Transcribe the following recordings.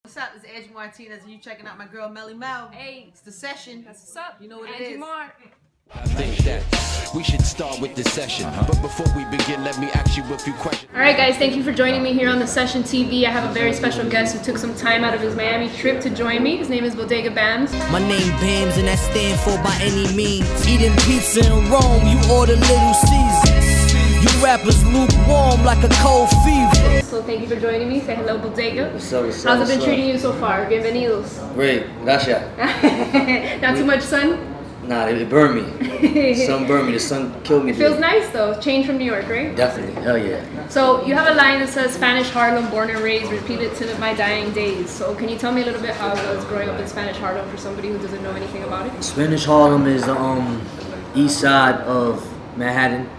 What's up? It's Angie Martinez, and you checking out my girl Mel. Hey, it's the session. That's what's up. You know what Angie it is. Mark. I think that we should start with the session. But before we begin, let me ask you a few questions. All right, guys, thank you for joining me here on TheSessionTV. I have a very special guest who took some time out of his Miami trip to join me. His name is Bodega Bamz. My name Bamz, and that stand for by any means. Eating pizza in Rome, you order Little Caesars. You rappers lukewarm like a cold fever. So thank you for joining me. Say hello, Bodega. What's up, what's up, How's it been what's treating you so far? Bienvenidos. Great, gracias. Not too much sun? Nah, it burned me. Sun burned me, the sun killed me. It feels nice though. Change from New York, right? Definitely, hell yeah. So you have a line that says Spanish Harlem, born and raised, repeated to my dying days. So can you tell me a little bit how it was growing up in Spanish Harlem for somebody who doesn't know anything about it? Spanish Harlem is the east side of Manhattan.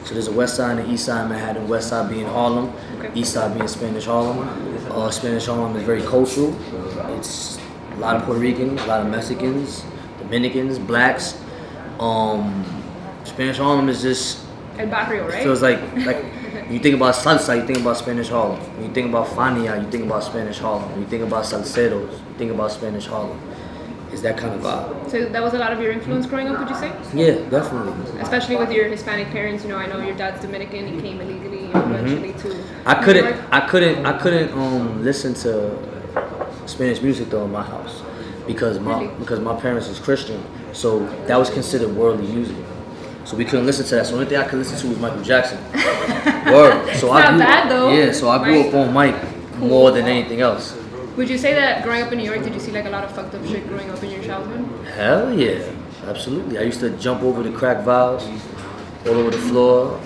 So there's a west side and the east side of Manhattan, west side being Harlem, east side being Spanish Harlem. Spanish Harlem is very cultural. It's a lot of Puerto Ricans, a lot of Mexicans, Dominicans, blacks. Spanish Harlem is just El Barrio, right? It feels like you think about salsa, you think about Spanish Harlem. When you think about Fania, you think about Spanish Harlem. When you think about salseros, you think about Spanish Harlem. It's that kind of vibe. So that was a lot of your influence growing up, would you say? Yeah, definitely. Especially with your Hispanic parents, you know, I know your dad's Dominican, he came illegally eventually to I New York. couldn't listen to Spanish music though in my house because my parents was Christian, so that was considered worldly music. So we couldn't listen to that. So the only thing I could listen to was Michael Jackson. Word. So Not bad though. Yeah, so I grew up on Mike more than anything else. Would you say that growing up in New York, did you see like a lot of fucked up shit growing up in your childhood? Hell yeah, absolutely. I used to jump over the crack valves, all over the floor,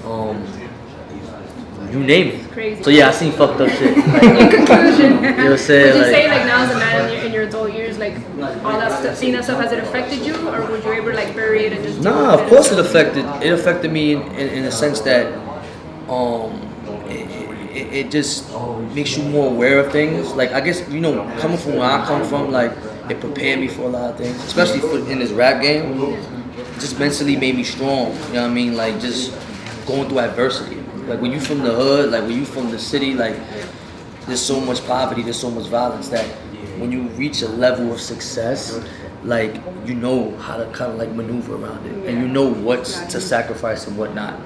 you name it. Crazy. So yeah, I seen fucked up shit. In conclusion, You know what I'm saying? would you say Like, like now as a man in your adult years, like all that stuff, seeing that stuff, has it affected you, or would you ever like bury it and just? nah, of course it affected me in the sense that it just makes you more aware of things. Like I guess, you know, coming from where I come from, like it prepared me for a lot of things, especially in this rap game. Just mentally made me strong. You know what I mean? Like just going through adversity. Like when you from the hood, like when you from the city, like there's so much poverty, there's so much violence that when you reach a level of success, like you know how to kind of like maneuver around it, and you know what to sacrifice and what not,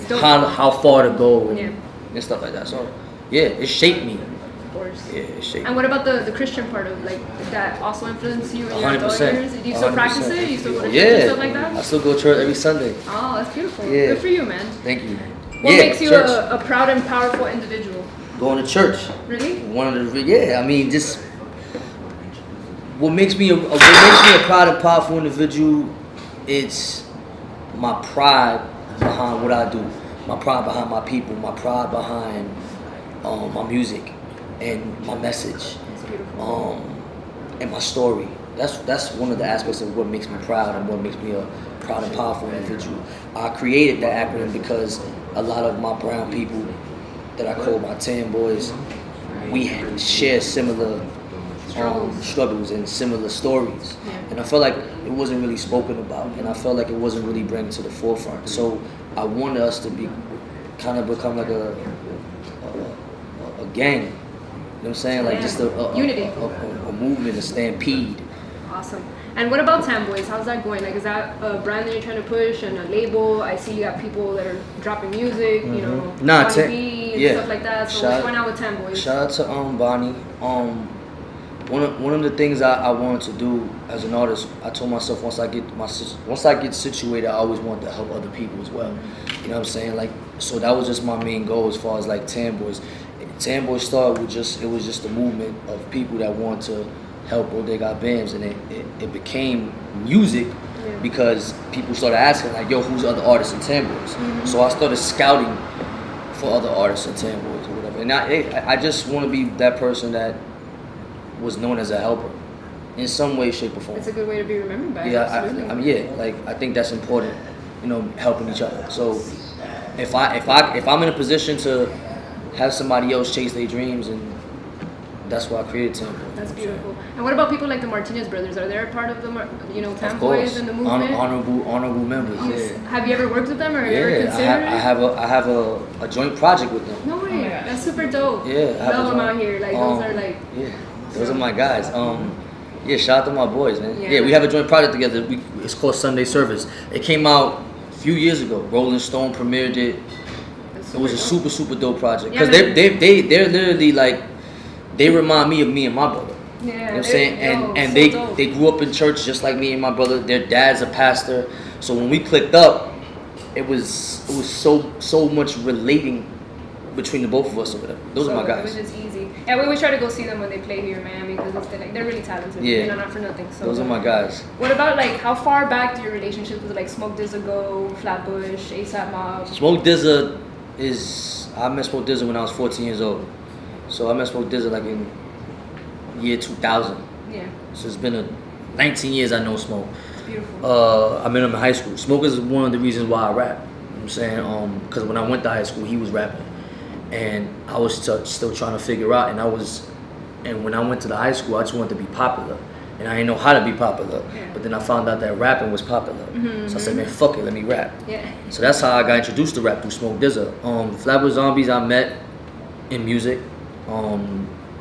how far to go and stuff like that. So yeah, it shaped me. Of course. Yeah, it shaped me. And what about the Christian part of like, did that also influence you in your adult 100%. years? Do you still practice 100%. it? Do you still go to church and stuff like that? I still go to church every Sunday. Oh, that's beautiful. Yeah. Good for you, man. Thank you. What makes you church. a proud and powerful individual? Going to church. Really? I mean, just what makes me a proud and powerful individual. It's my pride behind what I do, my pride behind my people, my pride behind my music and my message, That's beautiful. and my story. That's one of the aspects of what makes me proud and what makes me a proud and powerful individual. I created that acronym because a lot of my brown people that I call my TANBOYS, we share similar struggles and similar stories. Yeah. And I felt like it wasn't really spoken about, and I felt like it wasn't really brought to the forefront. So I wanted us to become like a gang. You know what I'm saying? Like just a unity, a movement, a stampede. Awesome. And what about TANBOYS? How's that going? Like, is that a brand that you're trying to push and a label? I see you got people that are dropping music, you know, Bonnie B and stuff like that. So what's going on with TANBOYS? Shout out to Bonnie. One of the things I wanted to do as an artist, I told myself once I get situated, I always want to help other people as well. You know what I'm saying? Like, so that was just my main goal as far as like TANBOYS. TANBOYS started with it was just a movement of people that want to help Bodega Bamz, and it became music because people started asking like, yo, who's other artists in TANBOYS? So I started scouting for other artists in TANBOYS or whatever. And I just want to be that person that was known as a helper in some way, shape, or form. It's a good way to be remembered by. Yeah, absolutely. I think that's important, you know, helping each other. So if I'm in a position to have somebody else chase their dreams, and that's why I created TANBOYS. That's beautiful. And what about people like the Martinez brothers? Are they a part of the Of TANBOYS course, and the movement? honorable members. Yeah. Have you ever worked with them, or have you ever considered it? I have a joint project with them. No way. That's super dope. Yeah, I have Love a them joint. out here. Like those are like. Yeah. Those are my guys. Yeah, shout out to my boys, man. Yeah. Yeah, we have a joint project together. It's called Sunday Service. It came out a few years ago. Rolling Stone premiered it. It was a super dope project because they're literally like, they remind me of me and my brother. Yeah, you know what I'm saying? And they grew up in church just like me and my brother. Their dad's a pastor. So when we clicked up, it was so much relating between the both of us over there. Those are my guys. It was just easy. Yeah, we always try to go see them when they play here in Miami because they're really talented. Yeah. You know, not for nothing. So those are my guys. What about like how far back do your relationships with like Smoke DZA go, Flatbush, ASAP Mob? Smoke DZA I met Smoke DZA when I was 14 years old. So I met Smoke DZA like in year 2000. Yeah. So it's been 19 years I know Smoke. It's beautiful. I met him in high school. Smoke is one of the reasons why I rap. You know what I'm saying? Because when I went to high school, he was rapping. And I was still trying to figure out, and when I went to the high school, I just wanted to be popular, and I didn't know how to be popular. Yeah. But then I found out that rapping was popular, so I said, man, fuck it, let me rap. Yeah. So that's how I got introduced to rap, through Smoke DZA. Flatbush Zombies I met in music.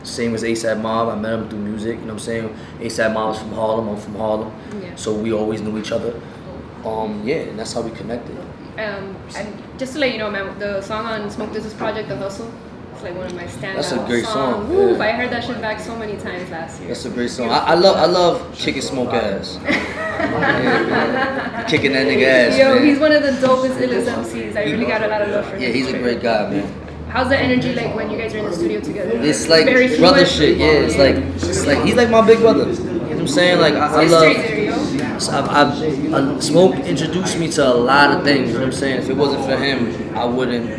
Same as ASAP Mob, I met him through music. You know what I'm saying? ASAP Mob was from Harlem, I'm from Harlem, Yeah. so we always knew each other. Yeah, and that's how we connected. And just to let you know, man, the song on Smoke DZA's project, The Hustle, it's like one of my standout That's a great song. Woo, Yeah. I heard that shit back so many times last year. That's a great song. I love kicking Smoke ass. Yeah, man. Kicking that nigga ass. Yo, man. he's one of the dopest, illest MCs. I really got a lot of love for him. Yeah, he's a great guy, man. How's the energy like when you guys are in the studio together? It's like Very brother fluid? shit. Yeah, it's like he's like my big brother. You know what I'm saying? Like I Stay love. straight there, yo. Smoke introduced me to a lot of things. You know what I'm saying? If it wasn't for him, I wouldn't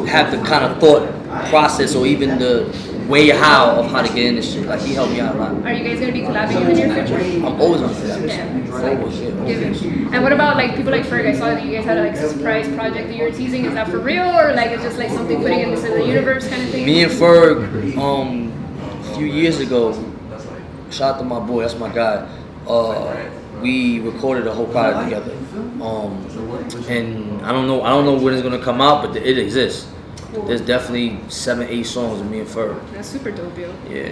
have the kind of thought process or even the way how to get in this shit. Like he helped me out a lot. Are you guys gonna be collabing in the near future? I'm always on that. Yeah. Always, yeah. Giving. And what about like people like Ferg? I saw that you guys had like a surprise project that you were teasing. Is that for real or like it's just like something putting it into the universe kind of thing? Me and Ferg, a few years ago, shout out to my boy, that's my guy. We recorded a whole project together, and I don't know when it's gonna come out, but it exists. Cool. There's definitely 7-8 songs with me and Ferg. That's super dope, yo. Yeah.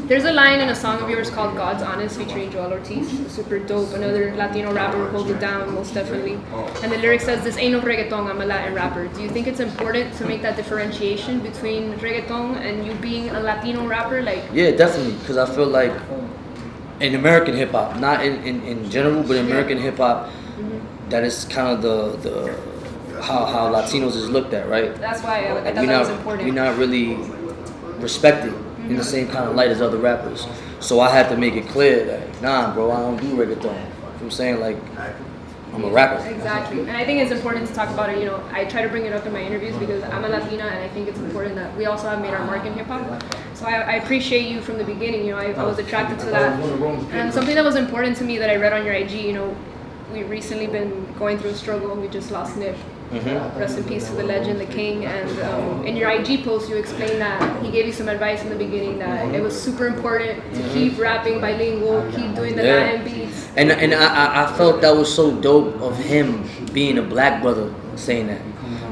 There's a line in a song of yours called God's Honest featuring Joel Ortiz. Super dope. Another Latino rapper holds it down, most definitely. And the lyric says, this ain't no reggaeton, I'm a Latin rapper. Do you think it's important to make that differentiation between reggaeton and you being a Latino rapper? Like, Yeah, definitely, because I feel like in American hip hop, not in general, but in American hip hop, that is kind of the how Latinos is looked at, right? that's why I thought that was important. We're not really respected in the same kind of light as other rappers. So I had to make it clear that, nah, bro, I don't do reggaeton. You know what I'm saying? Like, I'm a rapper. Exactly. And I think it's important to talk about it. You know, I try to bring it up in my interviews because I'm a Latina and I think it's important that we also have made our mark in hip hop. So I appreciate you from the beginning. You know, I was attracted to that. And something that was important to me that I read on your IG, you know, we recently been going through a struggle. We just lost Nip. Rest in peace to the legend, the king. And in your IG post, you explained that he gave you some advice in the beginning that it was super important to keep rapping bilingual, keep doing the Latin beats. And I felt that was so dope of him being a black brother saying that.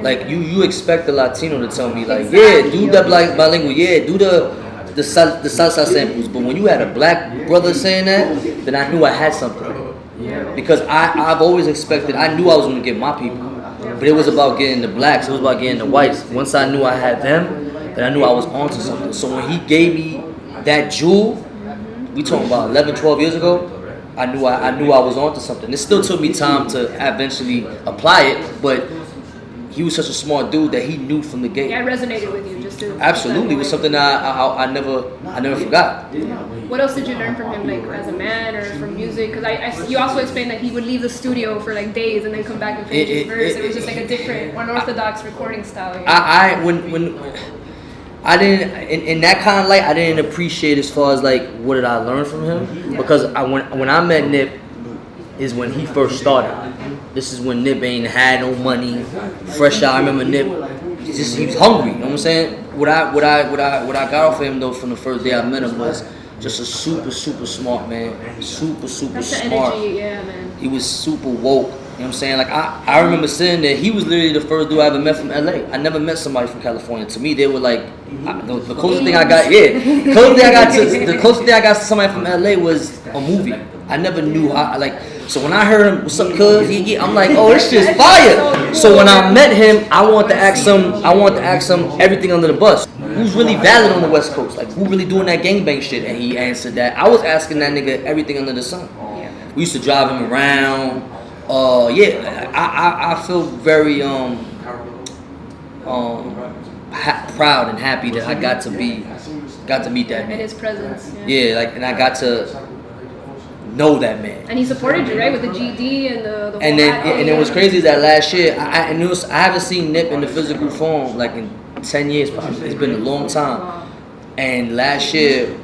Like you expect a Latino to tell me like, yeah, do the black bilingual, yeah, do the salsa samples. But when you had a black brother saying that, then I knew I had something. Because I've always expected, I knew I was going to get my people. But it was about getting the blacks, it was about getting the whites. Once I knew I had them, then I knew I was onto something. So when he gave me that jewel, we talking about 11, 12 years ago, I knew I was onto something. It still took me time to eventually apply it, but he was such a smart dude that he knew from the gate. Yeah, it resonated with you just to Absolutely, it was something that I never forgot. What else did you learn from him, like as a man or from music? Because you also explained that he would leave the studio for like days and then come back and finish his verse. It was just like a different, unorthodox recording style. You know? When I didn't in that kind of light, I didn't appreciate as far as like what did I learn from him, because when I met Nip is when he first started. This is when Nip ain't had no money, fresh out. I remember Nip, he was hungry. You know what I'm saying? What I got off of him though from the first day I met him was just a super smart man, super That's smart. The energy, yeah, man. He was super woke. You know what I'm saying? Like I remember sitting there. He was literally the first dude I ever met from LA. I never met somebody from California. To me, they were like The closest thing I got, the closest thing I got to somebody from LA was a movie. I never knew how, like, so when I heard him, what's up, cuz, I'm like, oh, this shit's fire. So when I met him, I wanted to ask him everything under the bus. Who's really valid on the West Coast? Like, who really doing that gangbang shit? And he answered that. I was asking that nigga everything under the sun. We used to drive him around. I feel very proud and happy that I got to meet that man. In his presence. Yeah, like, and I got to know that man. And he supported you, right, with the GD and the and then what's crazy is that last year I haven't seen Nip in the physical form like in 10 years probably. It's been a long time. Wow. And last year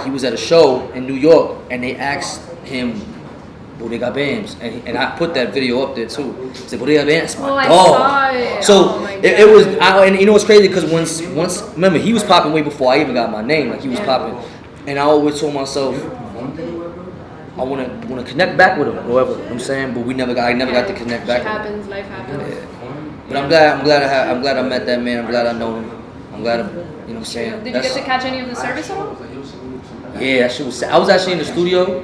he was at a show in New York and they asked him Bodega Bamz, and I put that video up there too. He said Bodega Bamz, my dog. I saw it. So it was, and you know what's crazy? Because once remember he was popping way before I even got my name. Like he was popping, and I always told myself I want to connect back with him, or whatever. You know what I'm saying, but I never got to connect back. Life happens. Yeah. But I'm glad I met that man. I'm glad I know him. I'm glad you know what I'm saying. Did you get to catch any of the service at all? Yeah, that shit was. I was actually in the studio.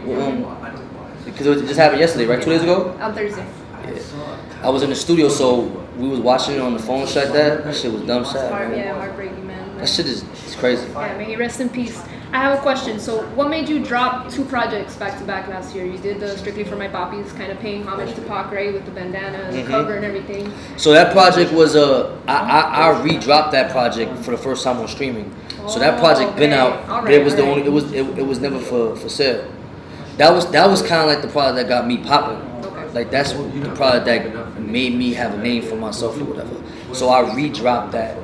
Because it just happened yesterday, right? 2 days ago? On Thursday. Yeah. I was in the studio, so we was watching it on the phone shit like that. That shit was dumb sad, man. Yeah, heartbreaking, man. That shit is crazy. Yeah, may he rest in peace. I have a question. So what made you drop 2 projects back to back last year? You did the Strictly for My Poppies, kind of paying homage to Pac, right? With the bandana and the cover and everything. So that project was I re-dropped that project for the first time on streaming. So that project been out. But it was it was never for sale. That was kind of like the product that got me popping. Okay. Like that's the product that made me have a name for myself or whatever. So I re-dropped that.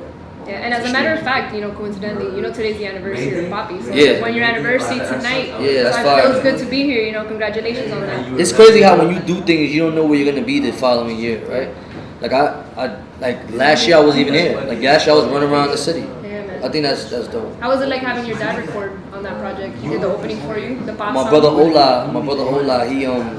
Yeah, and as a matter of fact, coincidentally, today's the anniversary of Poppy. So yeah. when your anniversary tonight, that's so fire. it feels good to be here. Congratulations on that. It's crazy how when you do things, you don't know where you're gonna be the following year, right? Like I last year I wasn't even here. Like last year I was running around the city. Yeah, man. I think that's dope. How was it like having your dad record on that project? He did the opening for you, the pop My song? brother Ola,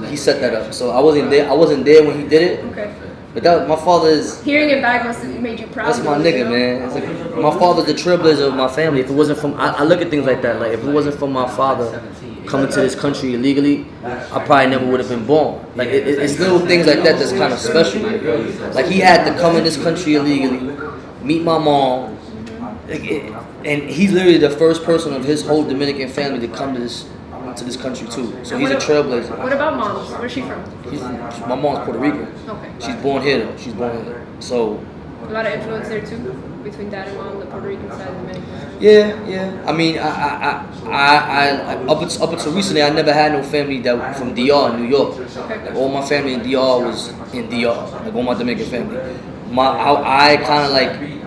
he set that up. So I wasn't there when he did it. Okay. But that my father is. Hearing it back must have made you proud. That's my nigga, man. It's like, my father's the trailblazer of my family. If it wasn't from, I look at things like that. Like if it wasn't for my father coming to this country illegally, I probably never would have been born. Like it's little things like that that's kind of special. Like he had to come in this country illegally, meet my mom, and he's literally the first person of his whole Dominican family to come to this country too. So he's a trailblazer. What about moms? Where's she from? My mom's Puerto Rican. Okay. She's born here though. So a lot of influence there too, between dad and mom, the Puerto Rican side of the Dominican. Yeah. I mean, I up until recently, I never had no family that from DR in New York. Like all my family in DR was in DR. Like all my Dominican family. I kind of like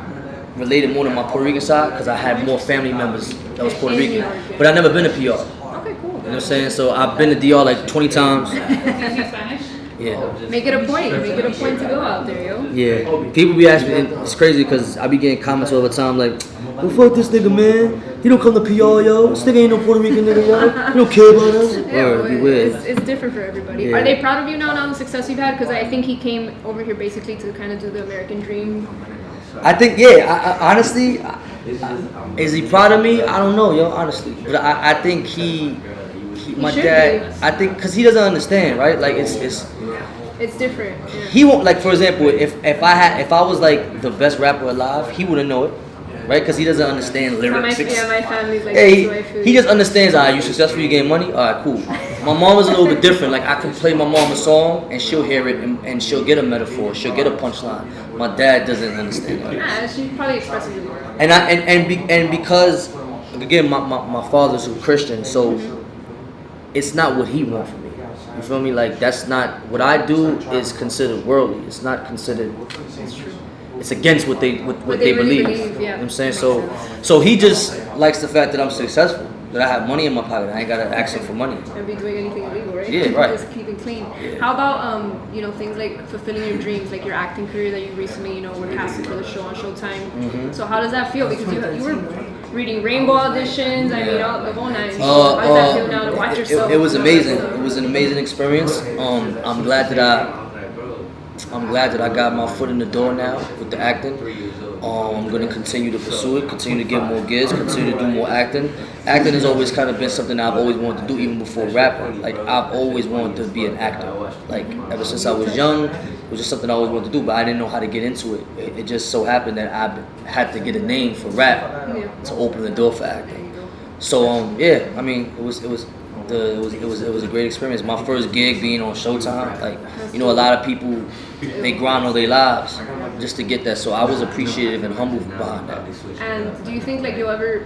related more to my Puerto Rican side because I had more family members that was Puerto Rican. But I never been to PR. Okay, cool. You know what I'm saying? So I've been to DR like 20 times. Yeah. Make it a point. Make it a point to go out there, yo. Yeah. People be asking me, and it's crazy because I be getting comments all the time like, well, fuck this nigga, man. He don't come to PR, yo. This nigga ain't no Puerto Rican nigga, yo. He don't care about us. Yeah, be weird. It's different for everybody. Yeah. Are they proud of you now the success you've had? Because I think he came over here basically to kind of do the American dream. I think, yeah. I honestly, is he proud of me? I don't know, yo. Honestly, but I think my dad. I think because he doesn't understand, right? Like it's different. Yeah. He won't, like, for example, if I was like the best rapper alive, he wouldn't know it, right? Because he doesn't understand lyrics. My family's like, he just understands. You successful, you getting money. All right, cool. My mom is a little bit different. Like I can play my mom a song and she'll hear it and she'll get a metaphor, she'll get a punchline. My dad doesn't understand that. Yeah, she probably expresses it more. And because again, my father's a Christian, so it's not what he wants from me. You feel me? Like that's not what I do is considered worldly. It's not considered. It's against what they really believe. Yeah. You know what I'm saying? So he just likes the fact that I'm successful, that I have money in my pocket. I ain't gotta ask him for money. And be doing anything illegal, right? Yeah, right. Just keep it clean. Yeah. How about things like fulfilling your dreams, like your acting career that you recently were casted for the show on Showtime. Mm-hmm. So how does that feel? Because you were reading Rainbow auditions. I mean, all the whole nine. How does that feel now to watch yourself? It was amazing. It was an amazing experience. I'm glad that I'm glad that I got my foot in the door now with the acting. I'm going to continue to pursue it, continue to get more gigs, continue to do more acting. Acting has always kind of been something I've always wanted to do, even before rapping. Like, I've always wanted to be an actor. Like, ever since I was young, it was just something I always wanted to do, but I didn't know how to get into it. It just so happened that I had to get a name for rap to open the door for acting. So, yeah, I mean, it was a great experience. My first gig being on Showtime, like, you know, a lot of people, they grind all their lives just to get that. So I was appreciative and humble behind that. And do you think like you'll ever,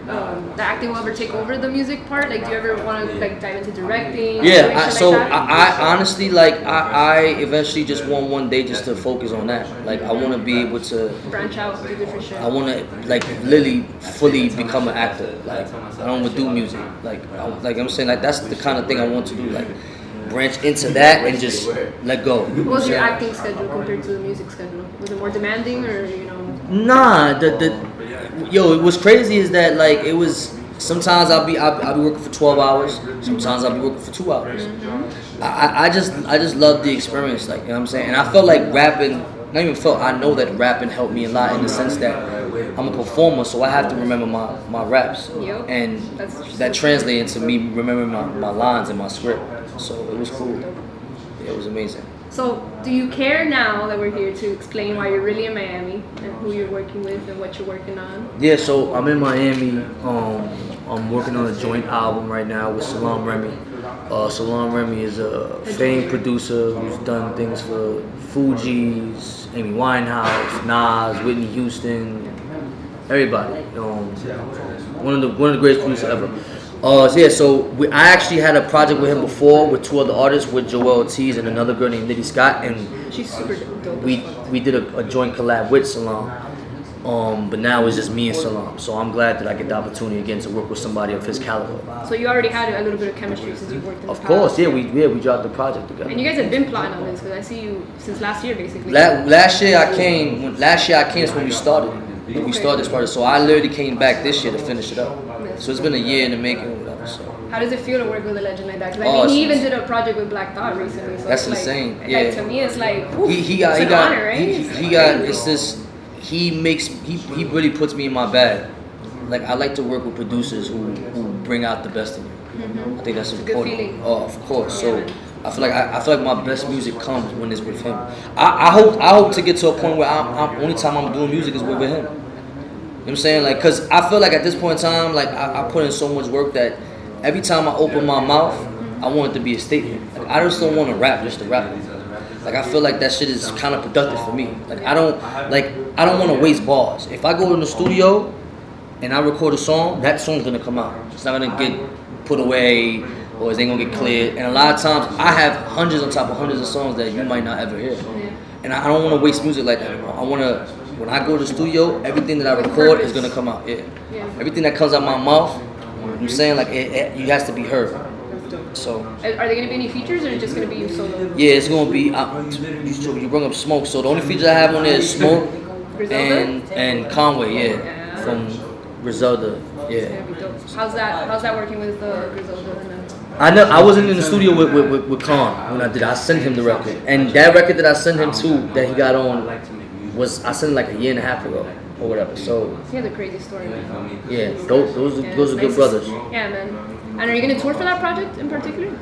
the acting will ever take over the music part? Like, do you ever want to like dive into directing? Yeah, I honestly, like, I eventually just want one day just to focus on that. Like, I want to be able to branch out, do different shit. I want to, like, literally fully become an actor. Like, I don't want to do music. Like I'm saying, like, that's the kind of thing I want to do. Like, branch into that and just let go. What was your acting schedule compared to the music schedule? Was it more demanding, or you know? Nah, it was crazy is that, like, it was, sometimes I'll be working for 12 hours, sometimes I'll be working for 2 hours. I just love the experience, like, you know what I'm saying? And I felt like rapping, not even felt, I know that rapping helped me a lot in the sense that I'm a performer, so I have to remember my raps. And that translated into me remembering my lines and my script. So it was cool. Yeah, it was amazing. So, do you care now that we're here to explain why you're really in Miami and who you're working with and what you're working on? Yeah, so I'm in Miami. I'm working on a joint album right now with Salaam Remi. Salaam Remi is a famed producer who's done things for Fugees, Amy Winehouse, Nas, Whitney Houston, everybody. One of the greatest producers ever. I actually had a project with him before with 2 other artists, with Joel Ortiz and another girl named Nitty Scott, and she's super dope. We did a joint collab with Salaam. But now it's just me and Salaam. So I'm glad that I get the opportunity again to work with somebody of his caliber. So you already had a little bit of chemistry since you've worked in the past. Of course, yeah, we dropped the project together. And you guys have been plotting on this because I see you since last year, basically. Last year I came is when we started. We started this project. So I literally came back this year to finish it up. So it's been a year in the making or whatever. So. How does it feel to work with a legend like that? Because I mean, he even did a project with Black Thought recently. So that's it's insane. Like, yeah. Like, to me, it's like he got an honor, right? He really puts me in my bag. Like, I like to work with producers who bring out the best in you. I think that's important. Good feeling. Oh, of course. So I feel like my best music comes when it's with him. I hope to get to a point where only time I'm doing music is with him. You know what I'm saying? Like, cause I feel like at this point in time, like I put in so much work that every time I open my mouth, I want it to be a statement. Like, I just don't want to rap just to rap. Like, I feel like that shit is kind of productive for me. Like, I don't want to waste bars. If I go in the studio and I record a song, that song's gonna come out. It's not gonna get put away or it ain't gonna get cleared. And a lot of times I have hundreds on top of hundreds of songs that you might not ever hear. And I don't want to waste music like that anymore. I want to, when I go to the studio, everything that I record is gonna come out. Yeah. Everything that comes out my mouth, I'm saying, like, it has to be heard. So. Are there going to be any features, or just going to be you solo? Yeah, it's going to be. You bring up Smoke, so the only features I have on there is Smoke and Conway, from Griselda, How's that working with Griselda? I wasn't in the studio with Con when I did it. I sent him the record, and that record that I sent him to that he got on I sent like a year and a half ago or whatever. So he has a crazy story. Yeah, those are good brothers. Yeah, man. And are you gonna tour for that project in particular?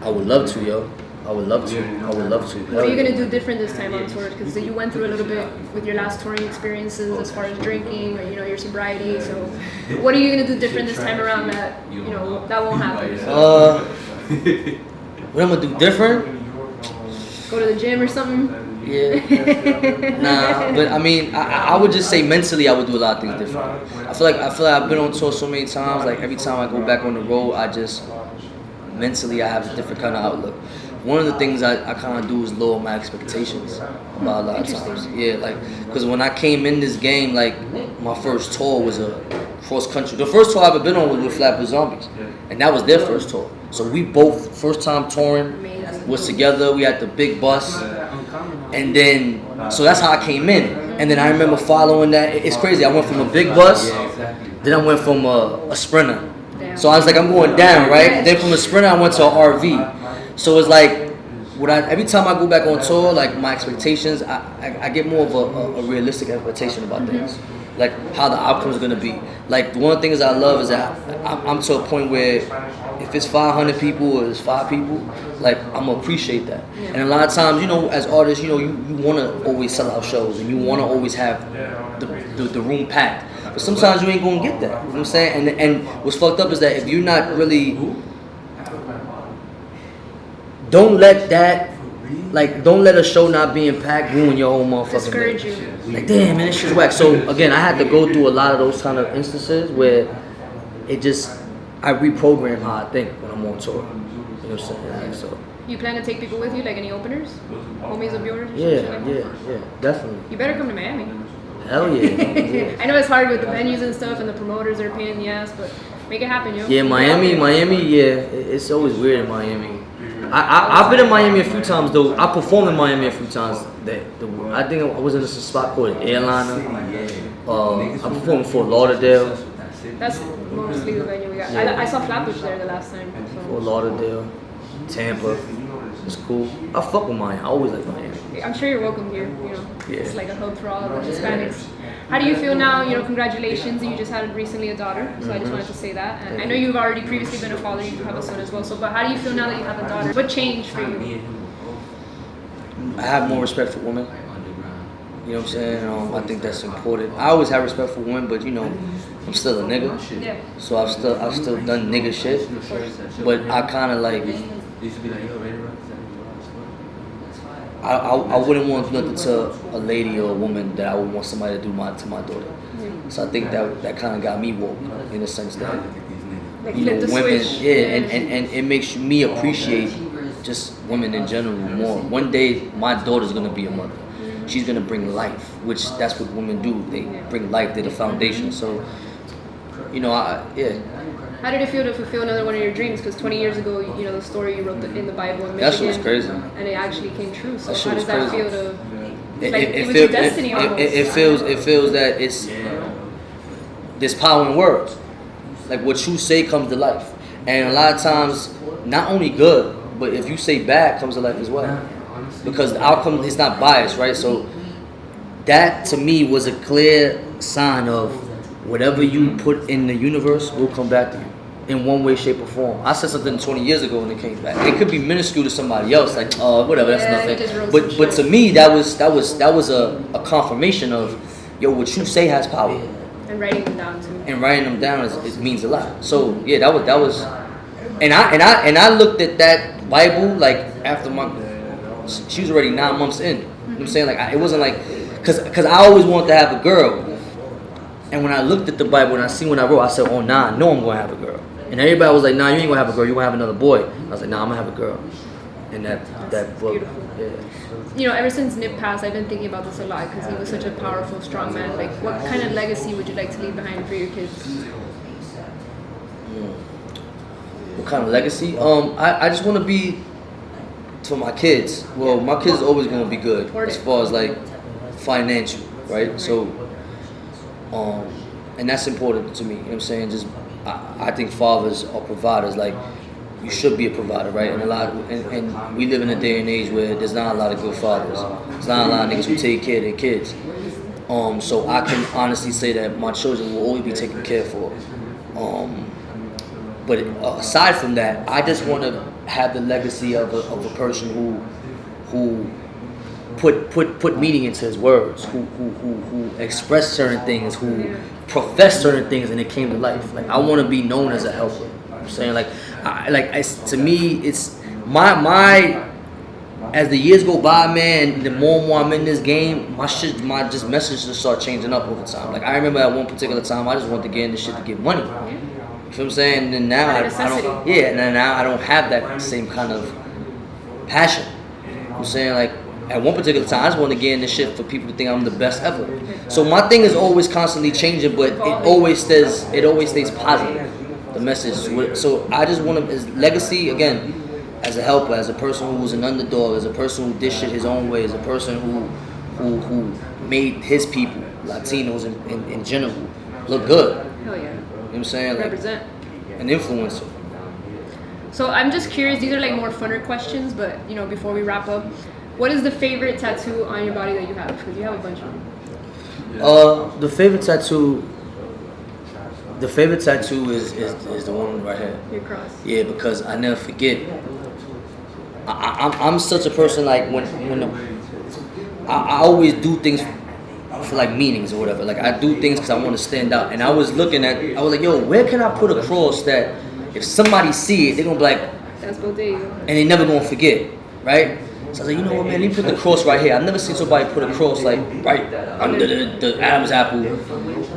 I would love to, yo. I would love to. What are you gonna do different this time on tour? Because you went through a little bit with your last touring experiences as far as drinking or your sobriety. So what are you gonna do different this time around that that won't happen? What I'm gonna do different? Go to the gym or something? Yeah. Nah, but I mean, I would just say mentally I would do a lot of things different. I feel like I've been on tour so many times. Like, every time I go back on the road, I just mentally I have a different kind of outlook. One of the things I kind of do is lower my expectations about a lot of times. Yeah, like, because when I came in this game, like, my first tour was a cross country. The first tour I ever been on was with Flatbush Zombies, and that was their first tour. So we both first time touring was together. We had the big bus. And then, so that's how I came in. And then I remember following that. It's crazy. I went from a big bus, then I went from a Sprinter. So I was like, I'm going down, right? Then from a Sprinter, I went to an RV. So it's like, every time I go back on tour, like my expectations, I get more of a realistic expectation about things, like how the outcome is gonna be. Like one of the things I love is that I'm to a point where if it's 500 people or it's 5 people, like I'm gonna appreciate that. And a lot of times, you know, as artists, you know, you wanna always sell out shows and you wanna always have the room packed. But sometimes you ain't gonna get that. You know what I'm saying? And what's fucked up is that if you're not really, don't let a show not being packed ruin your whole motherfucking Discourage day. you. Like, damn, man, this shit's whack. So again, I had to go through a lot of those kind of instances where I reprogram how I think when I'm on tour. You know what I'm saying? Like, so. You plan to take people with you, like any openers? Homies of yours? Or Yeah, something like that? yeah, definitely. You better come to Miami. Hell yeah. I know it's hard with the venues and stuff, and the promoters are a pain in the ass, but make it happen, yo. Yeah, Miami, yeah, it's always weird in Miami. I've been in Miami a few times though. I performed in Miami a few times. I think I was in this spot called Airliner. I performed in Fort Lauderdale. That's mostly the venue we got. Yeah. I saw Flatbush there the last time. Fort Lauderdale, Tampa. It's cool. I fuck with Miami. I always like Miami. I'm sure you're welcome here. You know, Yeah. it's like a hub for all of the Hispanics. How do you feel now? You know, congratulations. You just had recently a daughter, so I just wanted to say that. And I know you've already previously been a father. You have a son as well. So, but how do you feel now that you have a daughter? What changed for you? I have more respect for women. You know what I'm saying? I think that's important. I always have respect for women, but you know, I'm still a nigga. Yeah. So I've still done nigga shit. But I kind of like. I wouldn't want nothing to a lady or a woman that I would want somebody to do to my daughter. So I think that kind of got me woke in the sense that Like you know flip the women, switch. and it makes me appreciate just women in general more. One day my daughter's gonna be a mother. She's gonna bring life, which that's what women do. They bring life. They're the foundation. So you know, yeah. How did it feel to fulfill another one of your dreams? Because 20 years ago, you know, the story you wrote in the Bible in Michigan. That shit was crazy. And it actually came true. So That shit how was does that crazy. feel to... It was your destiny almost. It feels that there's power in words. Like what you say comes to life. And a lot of times, not only good, but if you say bad, comes to life as well. Because the outcome is not biased, right? So that to me was a clear sign of whatever you put in the universe will come back to you in one way, shape, or form. I said something 20 years ago and it came back. It could be minuscule to somebody else, like whatever, that's nothing. But to me, that was a confirmation of, yo, what you say has power. And writing them down too. And writing them down it means a lot. So yeah, that was, and I looked at that Bible like after she was already 9 months in. You know what I'm saying? Like it wasn't like, cause I always wanted to have a girl. And when I looked at the Bible and I seen when I wrote, I said, oh nah, I know I'm gonna have a girl. And everybody was like, nah, you ain't gonna have a girl, you're gonna have another boy. I was like, nah, I'm gonna have a girl. And that book, beautiful. yeah. You know, ever since Nip passed, I've been thinking about this a lot because he was such a powerful, strong man. Like, what kind of legacy would you like to leave behind for your kids? What kind of legacy? I just want to be for my kids. Well, my kids are always gonna be good as far as like financial, right? So, and that's important to me. You know what I'm saying? Just I think fathers are providers. Like you should be a provider, right? And and we live in a day and age where there's not a lot of good fathers. There's not a lot of niggas who take care of their kids. So I can honestly say that my children will always be taken care for. But aside from that, I just want to have the legacy of a person who put meaning into his words, who expressed certain things, who professed certain things, and it came to life. Like I want to be known as a helper. You know what I'm saying, to me, it's my. As the years go by, man, the more and more I'm in this game, my message just start changing up over time. Like I remember at one particular time, I just wanted to get in this shit to get money. You know what I'm saying? And now I don't. Yeah, and now I don't have that same kind of passion. You know what I'm saying? Like at one particular time, I just want to get in this shit for people to think I'm the best ever. So my thing is always constantly changing, but it always stays positive. The message. So I just want to, as legacy again, as a helper, as a person who was an underdog, as a person who did shit his own way, as a person who made his people, Latinos in general, look good. Hell yeah. You know what I'm saying? Like, Represent. an influencer. So I'm just curious. These are like more funner questions, but you know, before we wrap up, what is the favorite tattoo on your body that you have? Because you have a bunch of them. The favorite tattoo. The favorite tattoo is the one right here. Your cross. Yeah, because I never forget. I'm such a person, like when I always do things for like meanings or whatever. Like I do things because I want to stand out. And I was like, yo, where can I put a cross that if somebody see it, they're gonna be like, that's Bodega. and they never gonna forget, right? So I was like, you know what, man, let me put the cross right here. I've never seen somebody put a cross like right under the Adam's apple.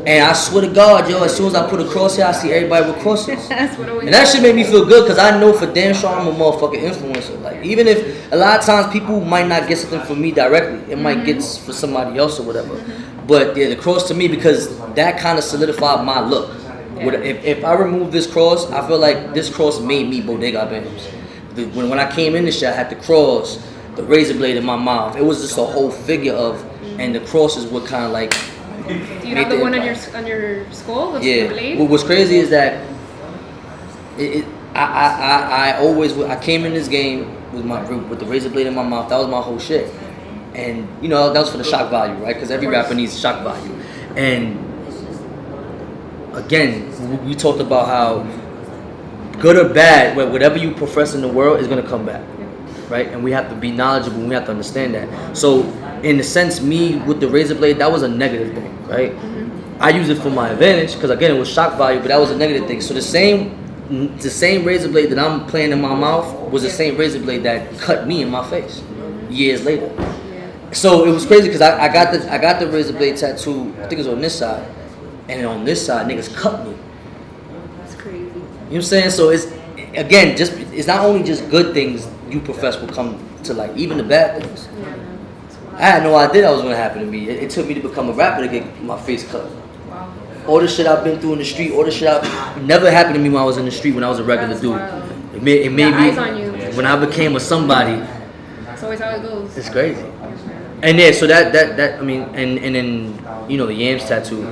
And I swear to God, yo, as soon as I put a cross here, I see everybody with crosses. That's what always. And that shit made me feel good because I know for damn sure I'm a motherfucking influencer. Like, even if a lot of times people might not get something from me directly, it might get for somebody else or whatever. But yeah, the cross to me, because that kind of solidified my look. Yeah. If I remove this cross, I feel like this cross made me Bodega Bamz. When I came in this shit, I had the cross, the razor blade in my mouth. It was just a whole figure of, and the crosses were kind of like. Do you have the one on your skull? The blade? What was crazy is that I came in this game with the razor blade in my mouth. That was my whole shit, and you know that was for the shock value, right? Because every rapper needs shock value. And again, we talked about how good or bad, whatever you profess in the world is gonna come back, right? And we have to be knowledgeable. We have to understand that. So, in a sense, me with the razor blade, that was a negative thing, right? I use it for my advantage because again, it was shock value, but that was a negative thing. So the same razor blade that I'm playing in my mouth was the same razor blade that cut me in my face years later. So it was crazy because I got the razor blade tattoo. I think it was on this side, and on this side, niggas cut me. That's crazy. You know what I'm saying? So it's not only just good things you profess will come to light, even the bad things. Yeah. I had no idea that was going to happen to me. It took me to become a rapper to get my face cut. Wow. All the shit I've been through in the street, all the shit never happened to me when I was in the street when I was a regular That's dude. wild. It made me, eyes on you. when I became a somebody, That's always how it goes. it's crazy. And yeah, so that I mean, and then, you know, the Yams tattoo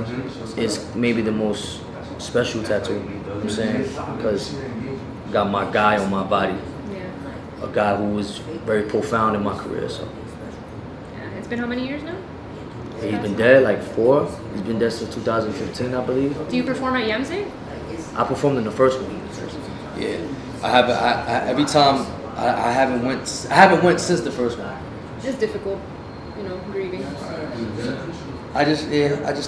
is maybe the most special tattoo, you know what I'm saying? Because I got my guy on my body. Yeah. A guy who was very profound in my career, so. Yeah. It's been how many years now? He's been dead like 4. He's been dead since 2015, I believe. Do you perform at Yamse? I performed in the first one. Yeah, I haven't went since the first one. It's difficult, you know, grieving. I just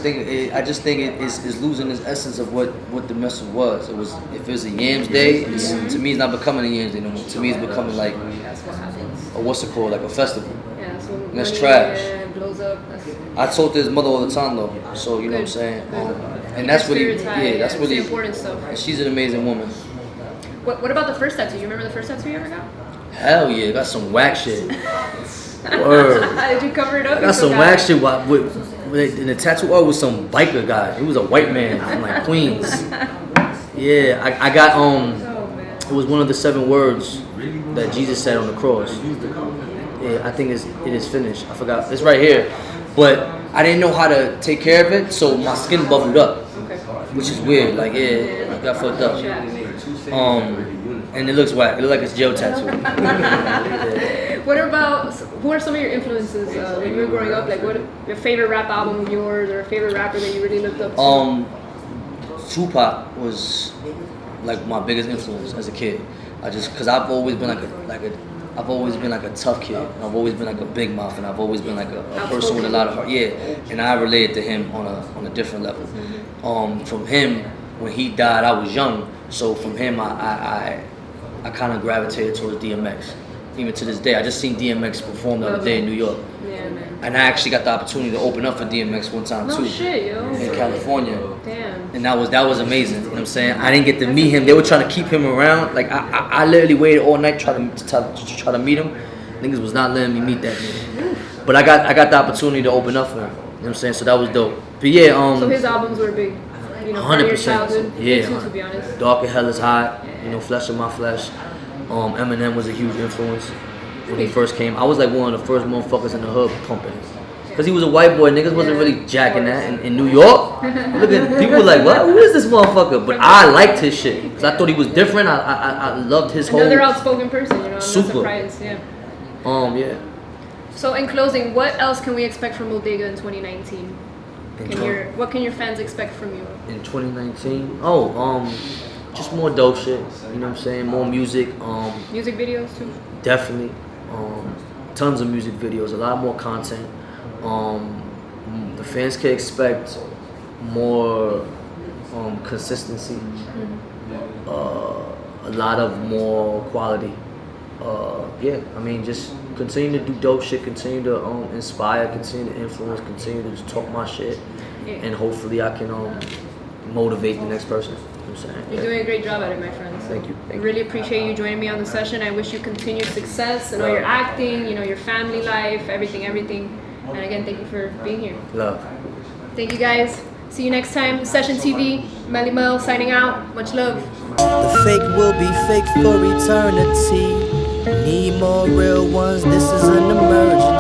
think it is losing its essence of what the message was. If it was a Yams Day, to me it's not becoming a Yams Day no more. To me it's becoming like That's what happens. what's it called, like a festival. Yeah, so That's when trash. it blows up. I told his mother all the time though, so you know what I'm saying. And that's really, that's really the important stuff. And she's an amazing woman. What about the first tattoo? You remember the first tattoo you ever got? Hell yeah, got some whack shit. Word. Did you cover it up? I got some whack shit with in the tattoo art was some biker guy. He was a white man from like Queens. Yeah, I got Oh, man. it was one of the 7 words that Jesus said on the cross. Yeah, I think it is finished. I forgot. It's right here. But I didn't know how to take care of it, so my skin bubbled up. Okay. Which is weird. Like, yeah, I got fucked up. And it looks whack. It looks like it's jail tattoo. What about, who are some of your influences when you were growing up? Like, what your favorite rap album of yours, or a favorite rapper that you really looked up to? Tupac was like my biggest influence as a kid. Cause I've always been like a tough kid. I've always been like a big mouth, and I've always been like a person with a lot of heart. Yeah, and I related to him on a different level. From him, when he died, I was young, so from him I kind of gravitated towards DMX. Even to this day, I just seen DMX perform the other day in New York. Yeah, man. And I actually got the opportunity to open up for DMX one time too. No shit, yo. In California. Damn. And that was amazing. You know what I'm saying? I didn't get to meet him. They were trying to keep him around. Like I literally waited all night to try to meet him. Niggas was not letting me meet that nigga. But I got the opportunity to open up for him. You know what I'm saying? So that was dope. But yeah, So his albums were big. You know, 100%. your childhood. Yeah. Me too, to be honest. Dark and Hell is Hot. You know, Flesh of My Flesh. Eminem was a huge influence when he first came. I was like one of the first motherfuckers in the hood pumping. because he was a white boy. Niggas wasn't really jacking that in New York. Look at people like, what? Who is this motherfucker? But I liked his shit because I thought he was different. I loved his whole. Another outspoken person, you know. I'm Super. not surprised. Yeah. Yeah. So in closing, what else can we expect from Bodega in 2019? What can your fans expect from you? In 2019? Just more dope shit. You know what I'm saying? More music. Music videos too? Definitely. Tons of music videos, a lot more content. The fans can expect more consistency. A lot of more quality. I mean, just continue to do dope shit, continue to inspire, continue to influence, continue to just talk my shit, and hopefully I can motivate the next person. You know what I'm saying? You're doing a great job at it, my friends. Thank you. I really appreciate you joining me on the session. I wish you continued success in all your acting, you know, your family life, everything. And again, thank you for being here. Love. Thank you guys. See you next time. Session TV, Mel signing out. Much love. The fake will be fake for eternity. Need more real ones, this is an emergency.